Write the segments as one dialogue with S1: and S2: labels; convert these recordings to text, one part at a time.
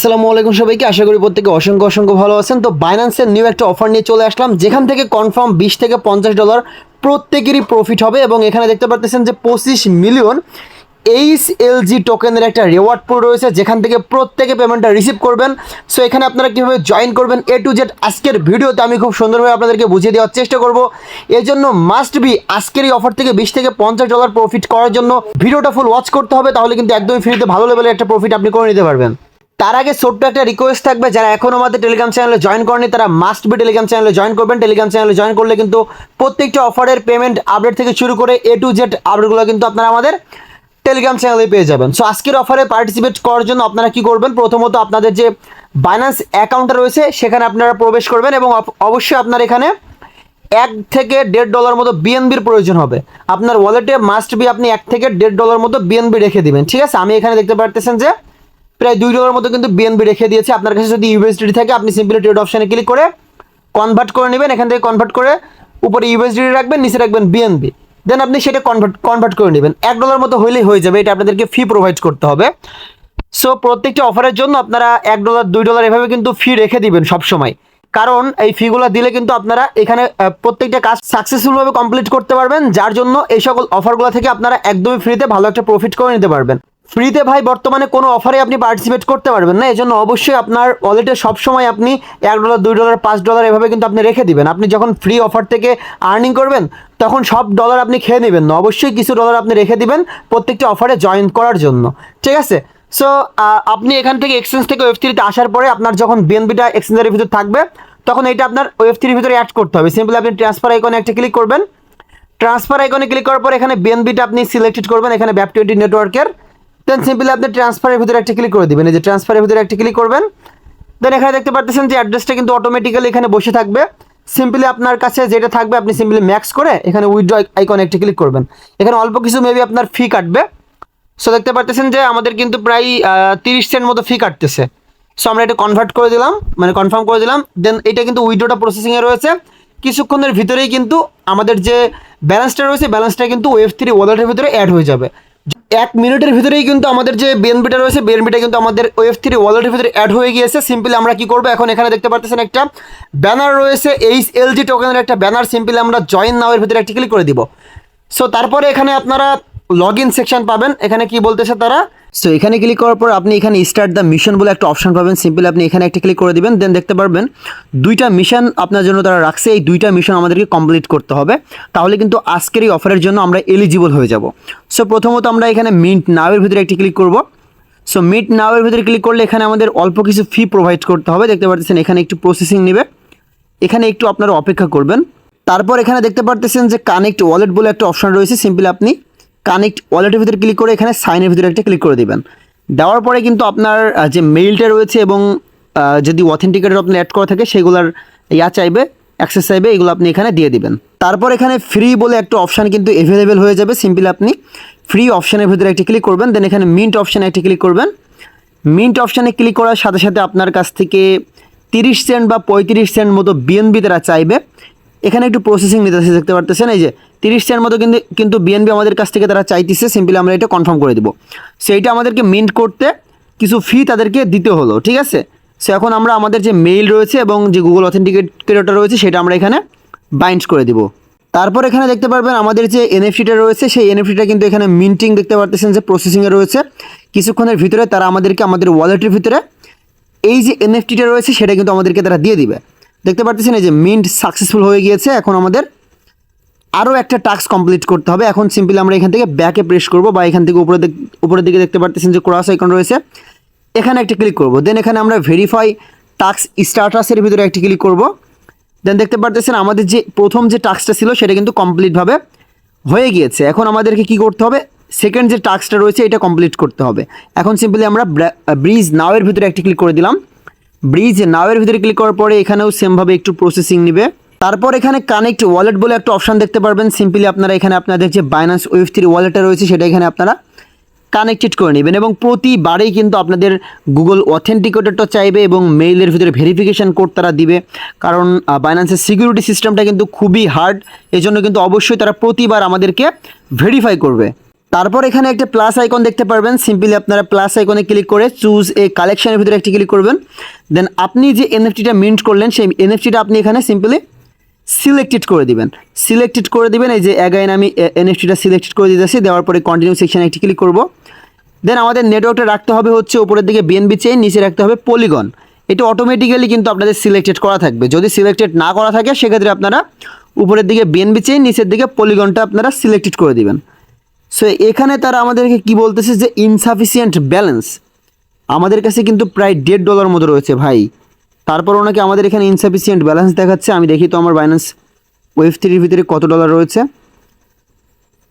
S1: আসসালামু আলাইকুম সবাইকে, আশা করি প্রত্যেকে অসংখ্য অসংখ্য ভালো আছেন। তো বাইন্যান্সের নিউ একটা অফার নিয়ে চলে আসলাম, যেখান থেকে কনফার্ম $20 থেকে $50 প্রত্যেকেরই প্রফিট হবে। এবং এখানে দেখতে পাচ্ছেন যে 25 মিলিয়ন এইচএলজি টোকেনের একটা রিওয়ার্ড পুল রয়েছে, যেখান থেকে প্রত্যেকে পেমেন্টটা রিসিভ করবেন। সো এখানে আপনারা কীভাবে জয়েন করবেন A to Z আজকের ভিডিওতে আমি খুব সুন্দরভাবে আপনাদেরকে বুঝিয়ে দেওয়ার চেষ্টা করব। এর জন্য মাস্ট বি আজকের এই অফার থেকে $20 থেকে $50 প্রফিট করার জন্য ভিডিওটা ফুল ওয়াচ করতে হবে, তাহলে কিন্তু একদমই ফ্রিতে ভালো লেভেলের একটা প্রফিট আপনি করে নিতে পারবেন। তার আগে ছোট্ট একটা রিকোয়েস্ট থাকবে, যারা এখন আমাদের টেলিগ্রাম চ্যানেলে জয়েন করেনি তারা মাস্ট বি টেলিগ্রাম চ্যানেলে জয়েন করবেন। টেলিগ্রাম চ্যানেলে জয়েন করলে কিন্তু প্রত্যেকটা অফারের পেমেন্ট আপডেট থেকে শুরু করে A to Z আপডেটগুলো কিন্তু আপনারা আমাদের টেলিগ্রাম চ্যানেলে পেয়ে যাবেন। সো আজকের অফারে পার্টিসিপেট করার জন্য আপনারা কি করবেন, প্রথমত আপনাদের যে বাইন্যান্স অ্যাকাউন্টটা রয়েছে সেখানে আপনারা প্রবেশ করবেন এবং অবশ্যই আপনার এখানে $1 থেকে $1.5 মতো বিএনবির প্রয়োজন হবে। আপনার ওয়ালেটে মাস্ট বি আপনি $1 থেকে $1.5 মতো বিএনবি রেখে দিবেন, ঠিক আছে। আমি এখানে দেখতে পারতেছেন যে প্রায় $2 মতো কিন্তু বিএনবি রেখে দিয়েছে। আপনার কাছে যদি ইউএসডিটি থাকে আপনি সিম্পলি ট্রেড অপশানে ক্লিক করে কনভার্ট করে নেবেন। এখান থেকে কনভার্ট করে উপরে ইউএসডিটি রাখবেন, নিচে রাখবেন বিএনবি, দেন আপনি সেটা কনভার্ট করে নেবেন। $1 মতো হইলেই হয়ে যাবে, এটা আপনাদেরকে ফি প্রোভাইড করতে হবে। সো প্রত্যেকটা অফারের জন্য আপনারা $1 $2 এভাবে কিন্তু ফি রেখে দিবেন সবসময়, কারণ এই ফিগুলো দিলে কিন্তু আপনারা এখানে প্রত্যেকটা কাজ সাকসেসফুলভাবে কমপ্লিট করতে পারবেন, যার জন্য এই সকল অফারগুলো থেকে আপনারা একদমই ফ্রিতে ভালো একটা প্রফিট করে নিতে পারবেন। ফ্রিতে ভাই বর্তমানে কোনো অফারে আপনি পার্টিসিপেট করতে পারবেন না, এজন্য অবশ্যই আপনার ওয়ালেটে সবসময় আপনি $1 $2 $5 এভাবে কিন্তু আপনি রেখে দিবেন। আপনি যখন ফ্রি অফার থেকে আর্নিং করবেন তখন সব ডলার আপনি খেয়ে নেবেন না, অবশ্যই কিছু ডলার আপনি রেখে দিবেন প্রত্যেকটা অফারে জয়েন করার জন্য, ঠিক আছে। সো আপনি এখান থেকে এক্সচেঞ্জ থেকে ওয়েব3তে আসার পরে আপনার যখন বিএনবিটা এক্সচেঞ্জের ভিতর থাকবে তখন এটা আপনার ওয়েব3 ভিতরে অ্যাড করতে হবে। সিম্পলি আপনি ট্রান্সফার আইকনে একটা ক্লিক করবেন। ট্রান্সফার আইকনে ক্লিক করার পর এখানে বিএনবিটা আপনি সিলেক্টেড করবেন, এখানে BAP20 নেটওয়ার্কের। দেন সিম্পলি আপনি ট্রান্সফারের ভিতরে একটা ক্লিক করে দিবেন, এই যে ট্রান্সফারের ভিতরে একটা ক্লিক করবেন। দেন এখানে দেখতে পাচ্ছেন যে অ্যাড্রেসটা কিন্তু অটোমেটিক্যালি এখানে বসে থাকবে। সিম্পলি আপনার কাছে যেটা থাকবে আপনি সিম্পলি ম্যাক্স করে এখানে উইথড্র আইকনে একটা ক্লিক করবেন। এখানে অল্প কিছু মেবি আপনার ফি কাটবে। সো দেখতে পাচ্ছেন যে আমাদের কিন্তু প্রায় 30 সেন্ট মতো ফি কাটতেছে। সো আমরা এটা কনভার্ট করে দিলাম, মানে কনফার্ম করে দিলাম। দেন এটা কিন্তু উইথড্রটা প্রসেসিংয়ে রয়েছে, কিছুক্ষণের ভিতরেই কিন্তু আমাদের যে ব্যালেন্সটা রয়েছে ব্যালেন্সটা কিন্তু ওয়েব3 ওয়ালেটের ভিতরে অ্যাড হয়ে যাবে। 1 মিনিটের ভিতরেই কিন্তু আমাদের যে বিএনবিটা রয়েছে বিএনবিটা কিন্তু আমাদের ওয়েব3 ওয়ালেটের ভিতরে অ্যাড হয়ে গিয়েছে। সিম্পলি আমরা কি করবো, এখন এখানে দেখতে পাচ্ছেন একটা ব্যানার রয়েছে এইচএলজি টোকেনের একটা ব্যানার, সিম্পলি আমরা জয়েন নাও এর ভিতরে একটা ক্লিক করে দিব। সো তারপরে এখানে আপনারা লগ ইন সেকশন পাবেন, এখানে কি বলতেছে তারা। সো এখানে ক্লিক করার পর আপনি এখানে স্টার্ট দ্য মিশন বলে একটা অপশন পাবেন, সিম্পলি আপনি এখানে একটা ক্লিক করে দিবেন। দেন দেখতে পারবেন 2টা মিশন আপনার জন্য তারা রাখছে, এই 2টা মিশন আমাদেরকে কমপ্লিট করতে হবে, তাহলে কিন্তু আজকের এই অফারের জন্য আমরা এলিজিবল হয়ে যাব। সো প্রথমত আমরা এখানে মিন্ট নাও এর ভিতরে একটি ক্লিক করব। সো মিন্ট নাও এর ভিতরে ক্লিক করলে এখানে আমাদের অল্প কিছু ফি প্রোভাইড করতে হবে, দেখতে পাচ্ছেন এখানে একটু প্রসেসিং নেবে, এখানে একটু আপনারা অপেক্ষা করবেন। তারপর এখানে দেখতে পাচ্ছেন যে কানেক্ট ওয়ালেট বলে একটা অপশন রয়েছে, সিম্পলি আপনি কানেক্ট ওয়ালেটের ভিতরে ক্লিক করে এখানে সাইনের ভিতরে একটা ক্লিক করে দিবেন। দেওয়ার পরে কিন্তু আপনার যে মেইলটা রয়েছে এবং যদি অথেন্টিকেটর আপনি অ্যাড করা থাকে সেগুলোর চাইবে, অ্যাক্সেস চাইবে, এগুলো আপনি এখানে দিয়ে দিবেন। তারপর এখানে ফ্রি বলে একটা অপশান কিন্তু অ্যাভেলেবেল হয়ে যাবে, সিম্পলি আপনি ফ্রি অপশানের ভিতরে একটা ক্লিক করবেন। দেন এখানে মিন্ট অপশানে একটা ক্লিক করবেন। মিন্ট অপশানে ক্লিক করার সাথে সাথে আপনার কাছ থেকে 30 সেন্ট বা 35 সেন্ট মতো বিএনবি তারা চাইবে। এখানে একটু প্রসেসিং নিতেছে, দেখতে পারতেছেন এই যে 30 সেন্ট মতো কিন্তু বিএনবি আমাদের কাছ থেকে তারা চাইতেছে। সিম্পলি আমরা এটা কনফার্ম করে দেবো। সো এইটা আমাদেরকে মিন্ট করতে কিছু ফি তাদেরকে দিতে হলো, ঠিক আছে। সো এখন আমরা আমাদের যে মেইল রয়েছে এবং যে গুগল অথেন্টিকেটর রয়েছে সেটা আমরা এখানে বাইন্ড করে দিব। তারপর এখানে দেখতে পারবেন আমাদের যে এনএফটিটা রয়েছে সেই এনএফটিটা কিন্তু এখানে মিন্টিং দেখতে পারতেছেন যে প্রসেসিংয়ে রয়েছে। কিছুক্ষণের ভিতরে তারা আমাদেরকে আমাদের ওয়ালেটের ভিতরে এই যে এনএফটিটা রয়েছে সেটা কিন্তু আমাদেরকে তারা দিয়ে দিবে। দেখতে পাচ্ছেন এই যে মিন্ট সাকসেসফুল হয়ে গিয়েছে। এখন আমাদের আরও একটা টাস্ক কমপ্লিট করতে হবে। এখন সিম্পলি আমরা এখান থেকে ব্যাকে প্রেস করব বা এখান থেকে উপরের দিকে দেখতে পাচ্ছেন যে ক্রস আইকন রয়েছে, এখানে একটা ক্লিক করব। দেন এখানে আমরা ভেরিফাই টাস্ক স্ট্যাটাসের ভিতরে একটা ক্লিক করব। দেন দেখতে পাচ্ছেন আমাদের যে প্রথম যে টাস্কটা ছিল সেটা কিন্তু কমপ্লিটভাবে হয়ে গিয়েছে। এখন আমাদেরকে কি করতে হবে, সেকেন্ড যে টাস্কটা রয়েছে এটা কমপ্লিট করতে হবে। এখন সিম্পলি আমরা ব্রিজ নাও এর ভিতরে একটা ক্লিক করে দিলাম। ব্রিজ নাও এর ভিতরে ক্লিক করার পরে এখানেও সেমভাবে একটু প্রসেসিং নেবে। তারপর এখানে কানেক্ট ওয়ালেট বলে একটা অপশান দেখতে পারবেন, সিম্পলি আপনারা এখানে আপনাদের যে বাইন্যান্স ওয়েব3 ওয়ালেটটা রয়েছে সেটা এখানে আপনারা কানেক্টেড করে নেবেন এবং প্রতিবারেই কিন্তু আপনাদের গুগল অথেন্টিকেটরটা চাইবে এবং মেইলের ভিতরে ভেরিফিকেশান কোড তারা দিবে, কারণ বাইন্যান্সের সিকিউরিটি সিস্টেমটা কিন্তু খুবই হার্ড, এজন্য কিন্তু অবশ্যই তারা প্রতিবার আমাদেরকে ভেরিফাই করবে। তারপর এখানে একটা প্লাস আইকন দেখতে পারবেন, সিম্পলি আপনারা প্লাস আইকনে ক্লিক করে চুজ এ কালেকশনের ভিতরে একটি ক্লিক করবেন। দেন আপনি যে এনএফটিটা মিন্ট করলেন সেই এনএফটিটা আপনি এখানে সিম্পলি সিলেক্টেড করে দিবেন। সিলেক্টেড করে দিবেন, এই যে অ্যাগাইন আমি এনএফটিটা সিলেক্টেড করে দিতেছি, দেওয়ার পরে কন্টিনিউ সেকশনে একটি ক্লিক করব। দেন আমাদের নেটওয়ার্কটা রাখতে হবে হচ্ছে উপরের দিকে বিএনবি চেইন, নিচে রাখতে হবে পলিগন। এটা অটোমেটিক্যালি কিন্তু আপনাদের সিলেক্টেড করা থাকবে। যদি সিলেক্টেড না করা থাকে সেক্ষেত্রে আপনারা উপরের দিকে বিএনবি চেইন, নিচের দিকে পলিগনটা আপনারা সিলেক্টেড করে দিবেন। সো এখানে তারা আমাদেরকে কি বলতেছে যে ইনসাফিসিয়েন্ট ব্যালেন্স, আমাদের কাছে কিন্তু প্রায় $1.5 মতো রয়েছে ভাই, তারপরও নাকি আমাদের এখানে ইনসাফিসিয়েন্ট ব্যালেন্স দেখাচ্ছে। আমি দেখি তো আমার বাইন্যান্স ওয়েভ 3 ভিতরে কত ডলার রয়েছে।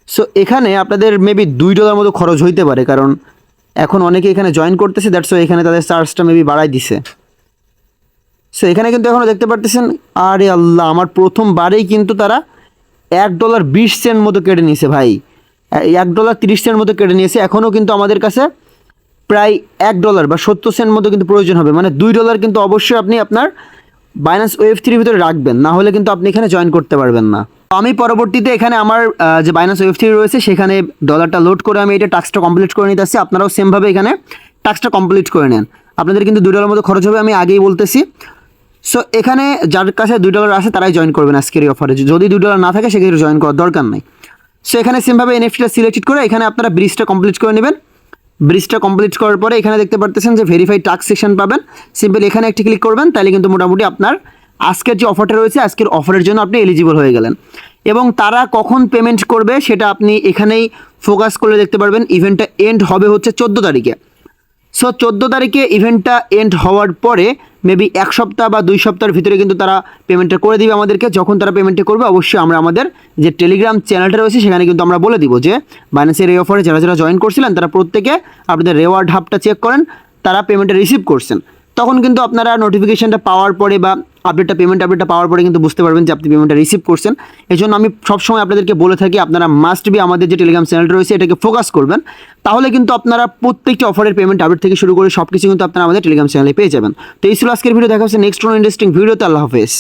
S1: সো এখানে আপনাদের মেবি $2 মতো খরচ হইতে পারে, কারণ এখন অনেকে এখানে জয়েন করতেছে, দ্যাটস ওয়াই এখানে তাদের চার্জটা মেবি বাড়াই দিছে। সো এখানে কিন্তু এখনও দেখতে পারতেছেন, আরে আল্লাহ, আমার প্রথমবারেই কিন্তু তারা $1.20 মতো কেটে নিয়েছে ভাই, $1.30 মতো কেটে নিয়েছে। এখনও কিন্তু আমাদের কাছে প্রায় $1 বা 70 সেন্ট মতো কিন্তু প্রয়োজন হবে, মানে $2 কিন্তু অবশ্যই আপনি আপনার বাইন্যান্স ওয়েভ 3 ভিতরে রাখবেন, না হলে কিন্তু আপনি এখানে জয়েন করতে পারবেন না। আমি পরবর্তীতে এখানে আমার যে বাইন্যান্স ওয়েভ 3 রয়েছে সেখানে ডলারটা লোড করে আমি এটা টাস্কটা কমপ্লিট করে নিতে আসছি। আপনারাও সেমভাবে এখানে টাস্কটা কমপ্লিট করে নেন, আপনাদের কিন্তু $2 মতো খরচ হবে, আমি আগেই বলতেছি। সো এখানে যার কাছে $2 আছে তারাই জয়েন করবেন আজকের এই অফারে, যদি $2 না থাকে সেক্ষেত্রে জয়েন করার দরকার নাই। সো এখানে সেমভাবে এনএফটিটা সিলেক্ট করে এখানে আপনারা ব্রিজটা কমপ্লিট করে নেবেন। ব্রিজটা কমপ্লিট করার পরে এখানে দেখতে পারতেছেন যে ভেরিফাইড টাস্ক সেকশন পাবেন, সিম্পল এখানে একটি ক্লিক করবেন, তাহলে কিন্তু মোটামুটি আপনার আজকের যে অফারটা রয়েছে আজকের অফারের জন্য আপনি এলিজিবল হয়ে গেলেন। এবং তারা কখন পেমেন্ট করবে সেটা আপনি এখানেই ফোকাস করলে দেখতে পারবেন। ইভেন্টটা এন্ড হবে হচ্ছে 14 তারিখে। সো 14 তারিখে ইভেন্টটা এন্ড হওয়ার পরে মেবি 1 সপ্তাহ বা 2 সপ্তাহের ভিতরে কিন্তু তারা পেমেন্টটা করে দিবে আমাদেরকে। যখন তারা পেমেন্টটা করবে অবশ্যই আমরা আমাদের যে টেলিগ্রাম চ্যানেলটা রয়েছে সেখানে কিন্তু আমরা বলে দিব যে বাইন্যান্সের এই অফারে যারা যারা জয়েন করছিলেন তারা প্রত্যেকে আপনাদের রেওয়ার্ড হাবটা চেক করেন, তারা পেমেন্টটা রিসিভ করছেন। তখন কিন্তু আপনারা নোটিফিকেশনটা পাওয়ার পরে বা পেমেন্ট আপডেটটা পাওয়ার পরে কিন্তু বুঝতে পারবেন যে আপনি পেমেন্টটা রিসিভ করছেন। এই জন্য আমি সবসময় আপনাদেরকে বলে থাকি আপনারা মাস্ট বি আমাদের যে টেলিগ্রাম চ্যানেলটা রয়েছে এটাকে ফোকাস করবেন, তাহলে কিন্তু আপনারা প্রত্যেকটি অফারের পেমেন্ট আপডেট থেকে শুরু করে সব কিছু কিন্তু আপনারা আমাদের টেলিগ্রাম চ্যানেলে পেয়ে যাবেন। তো এই ছিল আজকের ভিডিও, দেখা হচ্ছে নেক্সট কোনো ইন্টারেস্টিং ভিডিওতে। আল্লাহ হাফেজ।